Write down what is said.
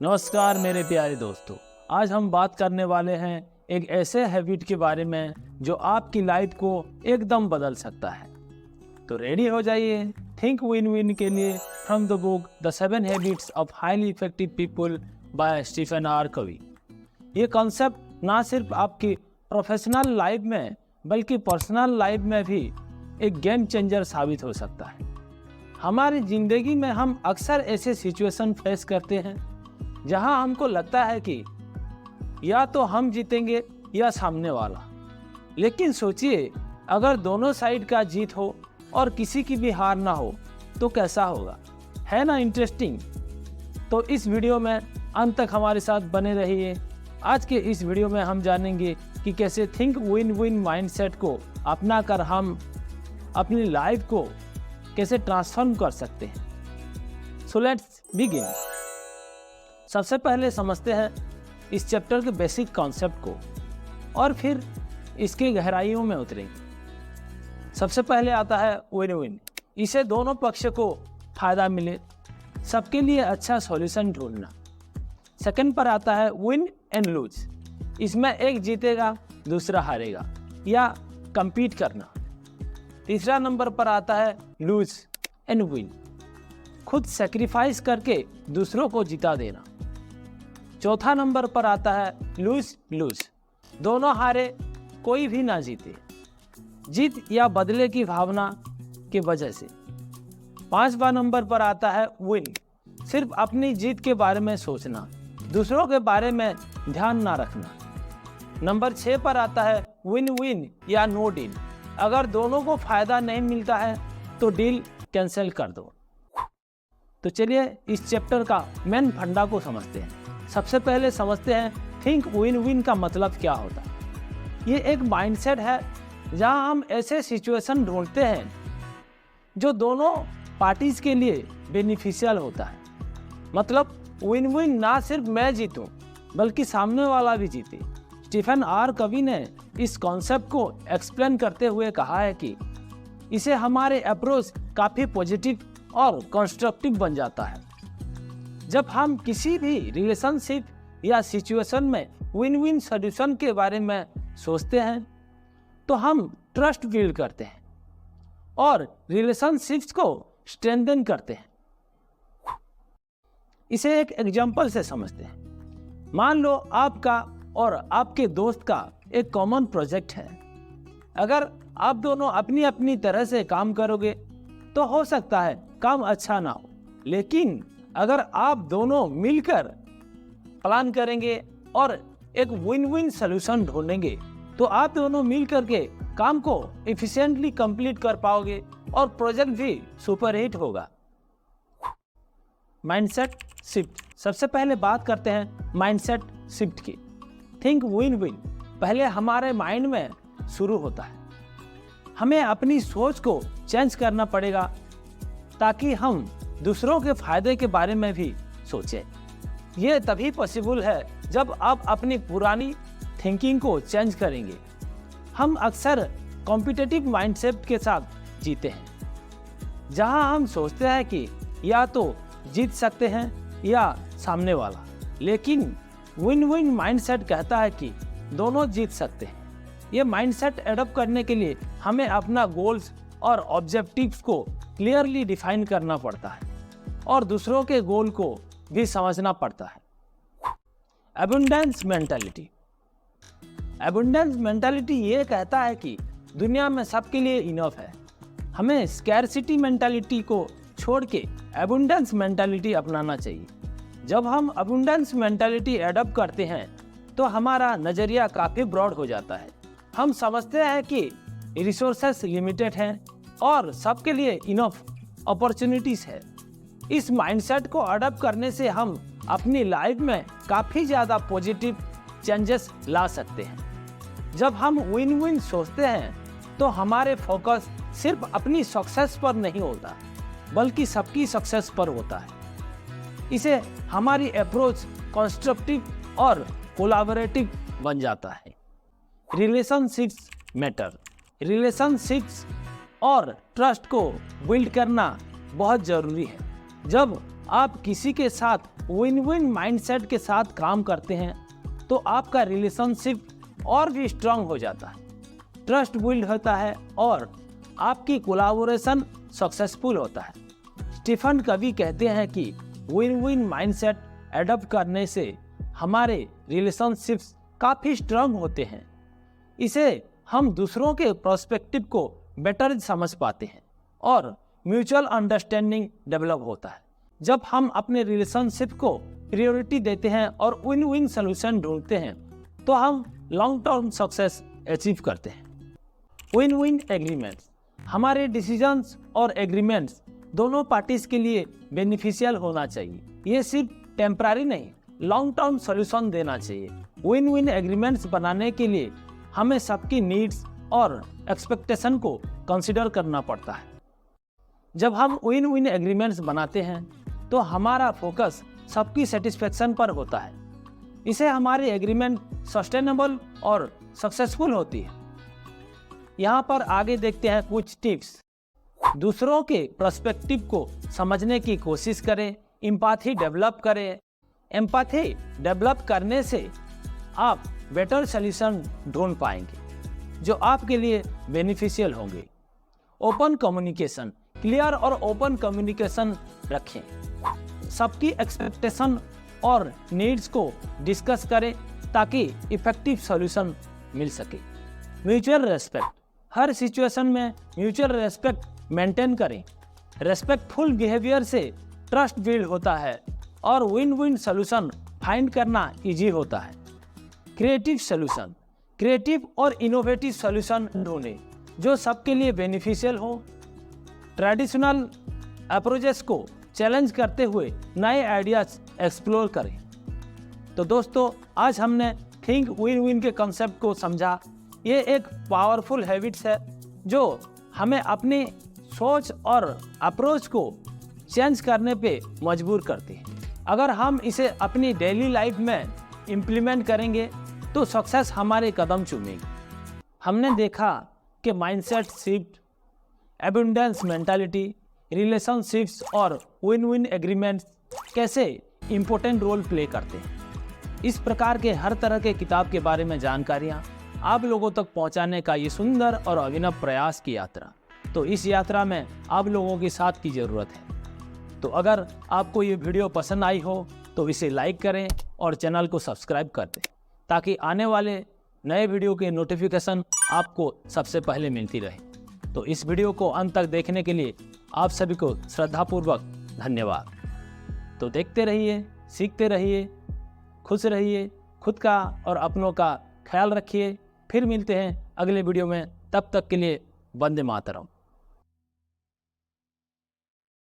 नमस्कार मेरे प्यारे दोस्तों, आज हम बात करने वाले हैं एक ऐसे हैबिट के बारे में जो आपकी लाइफ को एकदम बदल सकता है। तो रेडी हो जाइए थिंक विन विन के लिए from the book the 7 habits of highly effective people by Stephen R Covey. ये कॉन्सेप्ट ना सिर्फ आपकी प्रोफेशनल लाइफ में बल्कि पर्सनल लाइफ में भी एक गेम चेंजर साबित हो सकता है। हमारी ज़िंदगी में हम अक्सर ऐसे सिचुएशन फेस करते हैं जहां हमको लगता है कि या तो हम जीतेंगे या सामने वाला। लेकिन सोचिए, अगर दोनों साइड का जीत हो और किसी की भी हार ना हो तो कैसा होगा। है ना इंटरेस्टिंग? तो इस वीडियो में अंत तक हमारे साथ बने रहिए। आज के इस वीडियो में हम जानेंगे कि कैसे थिंक विन विन माइंडसेट को अपनाकर हम अपनी लाइफ को कैसे ट्रांसफॉर्म कर सकते हैं। So let's begin. सबसे पहले समझते हैं इस चैप्टर के बेसिक कॉन्सेप्ट को और फिर इसके गहराइयों में उतरेंगे। सबसे पहले आता है विन विन। इसे दोनों पक्ष को फायदा मिले, सबके लिए अच्छा सॉल्यूशन ढूंढना। सेकंड पर आता है विन एंड लूज। इसमें एक जीतेगा दूसरा हारेगा या compete करना। तीसरा नंबर पर आता है लूज एंड विन। खुद सेक्रीफाइस करके दूसरों को जिता देना। चौथा नंबर पर आता है लूज लूज। दोनों हारे, कोई भी ना जीते, जीत या बदले की भावना के वजह से। पांचवा नंबर पर आता है विन। सिर्फ अपनी जीत के बारे में सोचना, दूसरों के बारे में ध्यान ना रखना। नंबर 6 पर आता है विन विन या नो डील। अगर दोनों को फायदा नहीं मिलता है तो डील कैंसिल कर दो। तो चलिए इस चैप्टर का मेन फंडा को समझते हैं। सबसे पहले समझते हैं थिंक विन विन का मतलब क्या होता है। ये एक माइंडसेट है जहां हम ऐसे सिचुएशन ढूंढते हैं जो दोनों पार्टीज के लिए बेनिफिशियल होता है। मतलब विन विन, ना सिर्फ मैं जीतूं बल्कि सामने वाला भी जीते। स्टीफन आर कवी ने इस कॉन्सेप्ट को एक्सप्लेन करते हुए कहा है कि इसे हमारे अप्रोच काफ़ी पॉजिटिव और कंस्ट्रक्टिव बन जाता है। जब हम किसी भी रिलेशनशिप या सिचुएशन में विन विन सॉल्यूशन के बारे में सोचते हैं तो हम ट्रस्ट बिल्ड करते हैं और रिलेशनशिप्स को स्ट्रेंथन करते हैं। इसे एक एग्जांपल से समझते हैं। मान लो आपका और आपके दोस्त का एक कॉमन प्रोजेक्ट है। अगर आप दोनों अपनी अपनी तरह से काम करोगे तो हो सकता है काम अच्छा ना हो, लेकिन अगर आप दोनों मिलकर प्लान करेंगे और एक विन विन सॉल्यूशन ढूंढेंगे तो आप दोनों मिलकर के काम को एफिशिएंटली कंप्लीट कर पाओगे और प्रोजेक्ट भी सुपर हिट होगा। Mindset shift. सबसे पहले बात करते हैं माइंडसेट शिफ्ट की। थिंक विन विन पहले हमारे माइंड में शुरू होता है। हमें अपनी सोच को चेंज करना पड़ेगा ताकि हम दूसरों के फायदे के बारे में भी सोचें। ये तभी पॉसिबल है जब आप अपनी पुरानी थिंकिंग को चेंज करेंगे। हम अक्सर कॉम्पिटिटिव माइंडसेट के साथ जीते हैं, जहां हम सोचते हैं कि या तो जीत सकते हैं या सामने वाला। लेकिन विन विन माइंडसेट कहता है कि दोनों जीत सकते हैं। ये माइंडसेट एडॉप्ट करने के लिए हमें अपना गोल्स और ऑब्जेक्टिव्स को क्लियरली डिफाइन करना पड़ता है और दूसरों के गोल को भी समझना पड़ता है। Abundance mentality. एबंडेंस मेंटालिटी ये कहता है कि दुनिया में सबके लिए इनफ है। हमें स्कैरसिटी मेंटालिटी को छोड़ के एबंडेंस मेंटालिटी अपनाना चाहिए। जब हम अबंडेंस मेंटालिटी एडॉप्ट करते हैं तो हमारा नज़रिया काफ़ी ब्रॉड हो जाता है। हम समझते हैं कि रिसोर्सेस लिमिटेड हैं और सबके लिए इनफ अपॉर्चुनिटीज़ है। इस माइंडसेट को अडॉप्ट करने से हम अपनी लाइफ में काफ़ी ज़्यादा पॉजिटिव चेंजेस ला सकते हैं। जब हम विन विन सोचते हैं तो हमारे फोकस सिर्फ अपनी सक्सेस पर नहीं होता बल्कि सबकी सक्सेस पर होता है। इसे हमारी अप्रोच कंस्ट्रक्टिव और कोलैबोरेटिव बन जाता है। Relationships matter. रिलेशनशिप्स और ट्रस्ट को बिल्ड करना बहुत ज़रूरी है। जब आप किसी के साथ विन विन माइंडसेट के साथ काम करते हैं तो आपका रिलेशनशिप और भी स्ट्रांग हो जाता है, ट्रस्ट बिल्ड होता है और आपकी कोलैबोरेशन सक्सेसफुल होता है। स्टीफन कवी कहते हैं कि विन विन माइंडसेट एडॉप्ट करने से हमारे रिलेशनशिप्स काफ़ी स्ट्रांग होते हैं। इसे हम दूसरों के पर्सपेक्टिव को बेटर समझ पाते हैं और म्यूचुअल अंडरस्टैंडिंग डेवलप होता है। जब हम अपने रिलेशनशिप को प्रायोरिटी देते हैं और विन विन सोल्यूशन ढूंढते हैं तो हम लॉन्ग टर्म सक्सेस अचीव करते हैं। विन विन एग्रीमेंट्स, हमारे डिसीजंस और एग्रीमेंट्स दोनों पार्टीज के लिए बेनिफिशियल होना चाहिए। ये सिर्फ टेम्पररी नहीं, लॉन्ग टर्म सॉल्यूशन देना चाहिए। विन विन एग्रीमेंट्स बनाने के लिए हमें सबकी नीड्स और एक्सपेक्टेशन को कंसिडर करना पड़ता है। जब हम विन विन एग्रीमेंट्स बनाते हैं तो हमारा फोकस सबकी सेटिस्फेक्शन पर होता है। इसे हमारी एग्रीमेंट सस्टेनेबल और सक्सेसफुल होती है। यहाँ पर आगे देखते हैं कुछ टिप्स। दूसरों के पर्सपेक्टिव को समझने की कोशिश करें, एम्पैथी डेवलप करें। एम्पैथी डेवलप करने से आप बेटर सॉल्यूशन ढूंढ पाएंगे जो आपके लिए बेनिफिशियल होंगे। ओपन कम्युनिकेशन, क्लियर और ओपन कम्युनिकेशन रखें। सबकी एक्सपेक्टेशन और नीड्स को डिस्कस करें ताकि इफेक्टिव सॉल्यूशन मिल सके। म्यूचुअल रेस्पेक्ट, हर सिचुएशन में म्यूचुअल रेस्पेक्ट मेंटेन करें। रेस्पेक्टफुल बिहेवियर से ट्रस्ट बिल्ड होता है और विन विन सॉल्यूशन फाइंड करना इजी होता है। क्रिएटिव सॉल्यूशन, क्रिएटिव और इनोवेटिव सॉल्यूशन ढूंढें जो सबके लिए बेनिफिशियल हो। ट्रेडिशनल अप्रोचेस को चैलेंज करते हुए नए आइडियाज एक्सप्लोर करें। तो दोस्तों, आज हमने थिंक विन विन के कॉन्सेप्ट को समझा। ये एक पावरफुल हैबिट्स है जो हमें अपनी सोच और अप्रोच को चेंज करने पे मजबूर करती है। अगर हम इसे अपनी डेली लाइफ में इम्प्लीमेंट करेंगे तो सक्सेस हमारे कदम चूमेगी। हमने देखा कि mindset shift, abundance mentality, relationships और विन विन एग्रीमेंट्स कैसे इम्पोर्टेंट रोल प्ले करते हैं। इस प्रकार के हर तरह के किताब के बारे में जानकारियाँ आप लोगों तक पहुँचाने का ये सुंदर और अभिनव प्रयास की यात्रा। तो इस यात्रा में आप लोगों के साथ की ज़रूरत है। तो अगर आपको ये वीडियो पसंद आई हो तो इसे लाइक करें और चैनल को सब्सक्राइब कर दें ताकि आने वाले नए वीडियो के नोटिफिकेशन आपको सबसे पहले मिलती रहे। तो इस वीडियो को अंत तक देखने के लिए आप सभी को श्रद्धापूर्वक धन्यवाद। तो देखते रहिए, सीखते रहिए, खुश रहिए, खुद का और अपनों का ख्याल रखिए। फिर मिलते हैं अगले वीडियो में, तब तक के लिए वंदे मातरम।